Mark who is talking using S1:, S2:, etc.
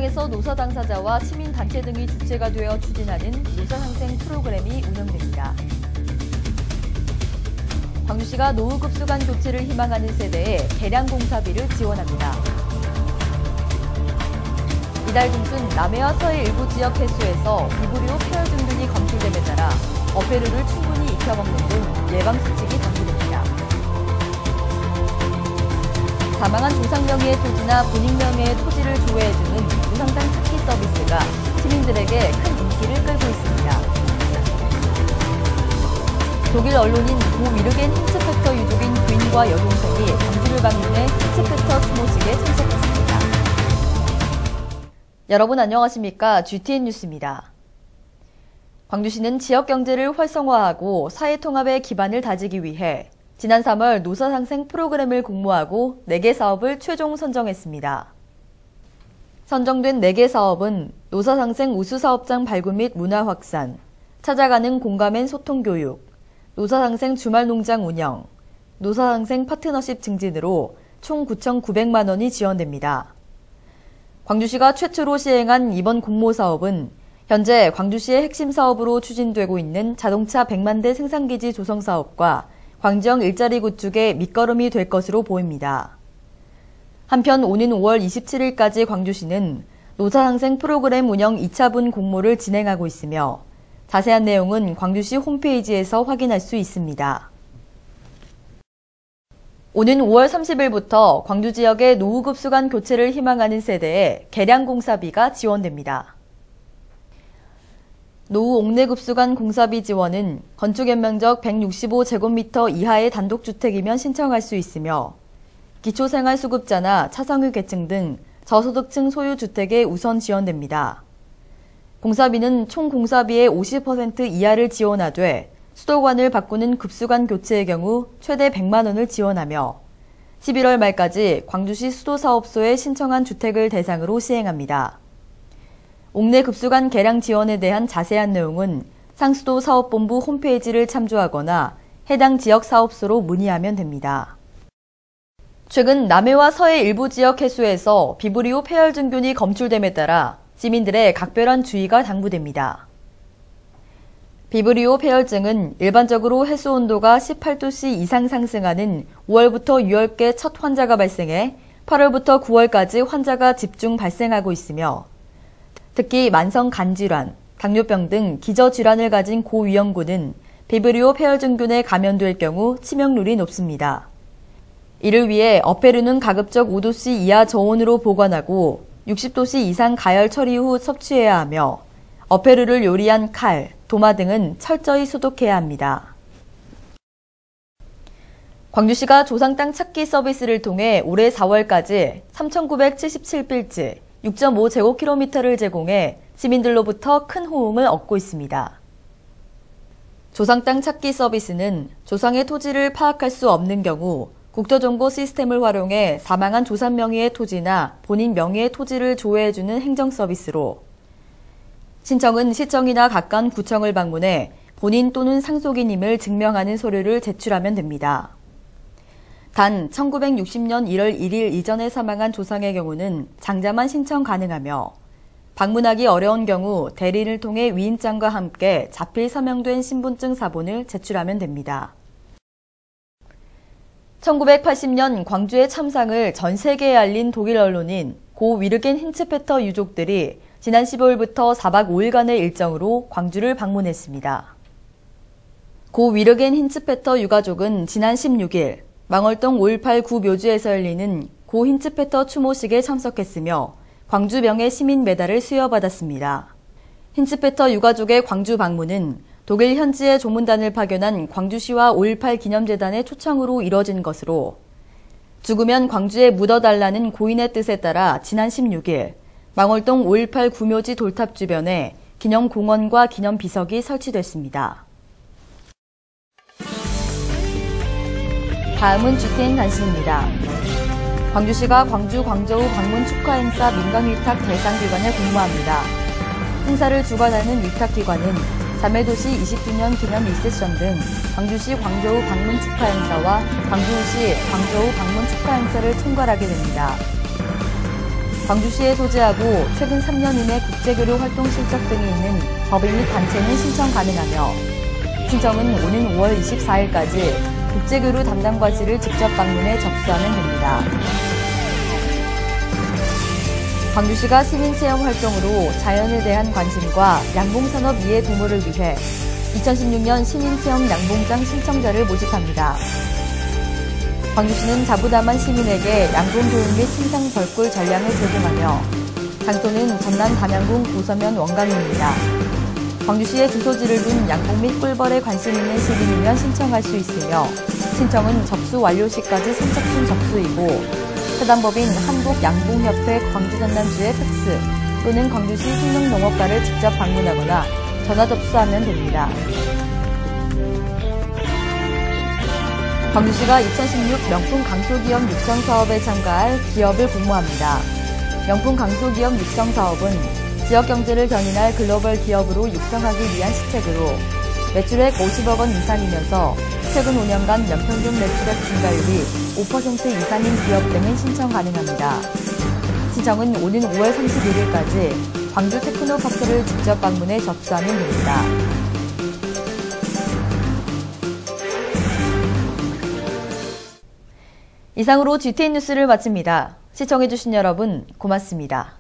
S1: 지방에서 노사 당사자와 시민단체 등이 주체가 되어 추진하는 노사상생 프로그램이 운영됩니다. 광주시가 노후급수관 교체를 희망하는 세대에 개량 공사비를 지원합니다. 이달 중순 남해와 서해 일부 지역 해수에서 비브리오 폐열 등등이 검출됨에 따라 어패류를 충분히 익혀먹는 등 예방수칙이 당부됩니다. 사망한 조상 명의의 토지나 본인 명의의 토지를 조회해주는 조상당 찾기 서비스가 시민들에게 큰 인기를 끌고 있습니다. 독일 언론인 고 위르겐 힌츠페터 유족인 부인과 여동생이 광주를 방문해 힌츠페터 추모식에 참석했습니다. 여러분 안녕하십니까? GTN 뉴스입니다. 광주시는 지역 경제를 활성화하고 사회통합의 기반을 다지기 위해 지난 3월 노사상생 프로그램을 공모하고 4개 사업을 최종 선정했습니다. 선정된 4개 사업은 노사상생 우수사업장 발굴 및 문화 확산, 찾아가는 공감앤 소통 교육, 노사상생 주말농장 운영, 노사상생 파트너십 증진으로 총 9,900만 원이 지원됩니다. 광주시가 최초로 시행한 이번 공모사업은 현재 광주시의 핵심 사업으로 추진되고 있는 자동차 100만 대 생산기지 조성 사업과 광주형 일자리 구축의 밑거름이 될 것으로 보입니다. 한편 오는 5월 27일까지 광주시는 노사상생 프로그램 운영 2차분 공모를 진행하고 있으며 자세한 내용은 광주시 홈페이지에서 확인할 수 있습니다. 오는 5월 30일부터 광주 지역의 노후급수관 교체를 희망하는 세대에 개량 공사비가 지원됩니다. 노후 옥내급수관 공사비 지원은 건축 연면적 165제곱미터 이하의 단독주택이면 신청할 수 있으며 기초생활수급자나 차상위 계층 등 저소득층 소유주택에 우선 지원됩니다. 공사비는 총 공사비의 50% 이하를 지원하되 수도관을 바꾸는 급수관 교체의 경우 최대 100만 원을 지원하며 11월 말까지 광주시 수도사업소에 신청한 주택을 대상으로 시행합니다. 옥내 급수관 개량 지원에 대한 자세한 내용은 상수도 사업본부 홈페이지를 참조하거나 해당 지역 사업소로 문의하면 됩니다. 최근 남해와 서해 일부 지역 해수에서 비브리오 폐열 증균이 검출됨에 따라 시민들의 각별한 주의가 당부됩니다. 비브리오 폐열증은 일반적으로 해수 온도가 18도씨 이상 상승하는 5월부터 6월께 첫 환자가 발생해 8월부터 9월까지 환자가 집중 발생하고 있으며 특히 만성 간질환, 당뇨병 등 기저질환을 가진 고위험군은 비브리오 폐열증균에 감염될 경우 치명률이 높습니다. 이를 위해 어패류는 가급적 5도씨 이하 저온으로 보관하고 60도씨 이상 가열 처리 후 섭취해야 하며 어패류를 요리한 칼, 도마 등은 철저히 소독해야 합니다. 광주시가 조상 땅 찾기 서비스를 통해 올해 4월까지 3,977필지 6.5제곱킬로미터를 제공해 시민들로부터 큰 호응을 얻고 있습니다. 조상 땅 찾기 서비스는 조상의 토지를 파악할 수 없는 경우 국토정보 시스템을 활용해 사망한 조상 명의의 토지나 본인 명의의 토지를 조회해주는 행정 서비스로 신청은 시청이나 가까운 구청을 방문해 본인 또는 상속인임을 증명하는 서류를 제출하면 됩니다. 단 1960년 1월 1일 이전에 사망한 조상의 경우는 장자만 신청 가능하며 방문하기 어려운 경우 대리인을 통해 위임장과 함께 자필 서명된 신분증 사본을 제출하면 됩니다. 1980년 광주의 참상을 전 세계에 알린 독일 언론인 고 위르겐 힌츠페터 유족들이 지난 15일부터 4박 5일간의 일정으로 광주를 방문했습니다. 고 위르겐 힌츠페터 유가족은 지난 16일 망월동 5.18 구묘지에서 열리는 고 힌츠페터 추모식에 참석했으며 광주 명예 시민 메달을 수여받았습니다. 힌츠페터 유가족의 광주 방문은 독일 현지의 조문단을 파견한 광주시와 5.18 기념재단의 초청으로 이뤄진 것으로 죽으면 광주에 묻어달라는 고인의 뜻에 따라 지난 16일 망월동 5.18 구묘지 돌탑 주변에 기념공원과 기념비석이 설치됐습니다. 다음은 GTN 단신입니다. 광주시가 광주 광저우 방문 축하 행사 민간위탁 대상 기관을 공모합니다. 행사를 주관하는 위탁기관은 자매도시 20주년 기념 리셉션 등 광주시 광저우 방문 축하 행사와 광주시 광저우 방문 축하 행사를 총괄하게 됩니다. 광주시에 소재하고 최근 3년 이내 국제교류 활동 실적 등이 있는 법인 및 단체는 신청 가능하며 신청은 오는 5월 24일까지 국제교류 담당과실을 직접 방문해 접수하면 됩니다. 광주시가 시민체험 활동으로 자연에 대한 관심과 양봉산업 이해 도모를 위해 2016년 시민체험 양봉장 신청자를 모집합니다. 광주시는 자부담한 시민에게 양봉 교육 및 신상 벌꿀 전량을 제공하며 장소는 전남 담양군 고서면 원강입니다. 광주시에 주소지를 둔 양봉 및 꿀벌에 관심 있는 시민이면 신청할 수 있으며 신청은 접수 완료 시까지 선착순 접수이고 사단법인 한국양봉협회 광주전남주의 팩스 또는 광주시 생명농업과를 직접 방문하거나 전화 접수하면 됩니다. 광주시가 2016 명품 강소기업 육성 사업에 참가할 기업을 공모합니다. 명품 강소기업 육성 사업은 지역 경제를 견인할 글로벌 기업으로 육성하기 위한 시책으로 매출액 50억 원 이상이면서 최근 5년간 연평균 매출액 증가율이 5% 이상인 기업 등은 신청 가능합니다. 신청은 오는 5월 31일까지 광주 테크노파크를 직접 방문해 접수하면 됩니다. 이상으로 GTN 뉴스를 마칩니다. 시청해주신 여러분 고맙습니다.